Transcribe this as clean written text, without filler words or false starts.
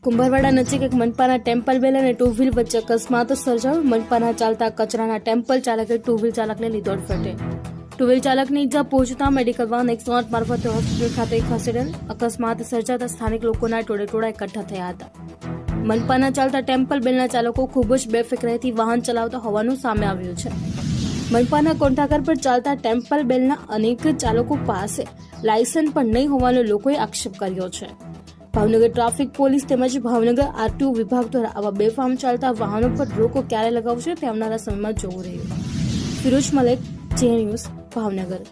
કુંભારવાડા નજીક એક મનપાના ટેમ્પલ બેલ અને ટુ વ્હીલ વચ્ચે અકસ્માત સર્જાયો। મનપાના ચાલતા કચરાના ટેમ્પલ ચાલકે ટુ વ્હીલ ચાલકને લીધો અડફેટે। ટુ વ્હીલ ચાલકની ઈજા પહોંચતા મેડિકલ વાન 108 મારફતે હોસ્પિટલ ખાતે ખસેડેલ। અકસ્માત સર્જાતા સ્થાનિક લોકોના ટોળે એકઠા થયા હતા। મનપાના ચાલતા ટેમ્પલ બેલના ચાલકો ખૂબ જ બેફિકરાઈથી વાહન ચલાવતા હોવાનું સામે આવ્યું છે। મનપાના કોન્ટ્રાક્ટર પર ચાલતા ટેમ્પલ બેલના અનેક ચાલકો પાસે લાયસન્સ પણ નહીં હોવાનો લોકોએ આક્ષેપ કર્યો છે। ભાવનગર ટ્રાફિક પોલીસ તેમજ ભાવનગર આરટીઓ વિભાગ દ્વારા આવા બેફામ ચાલતા વાહનો પર રોકો ક્યારે લગાવશે તે આવનારા સમયમાં જોવું રહ્યું। ફિરોઝ મલેક, જે ન્યૂઝ, ભાવનગર।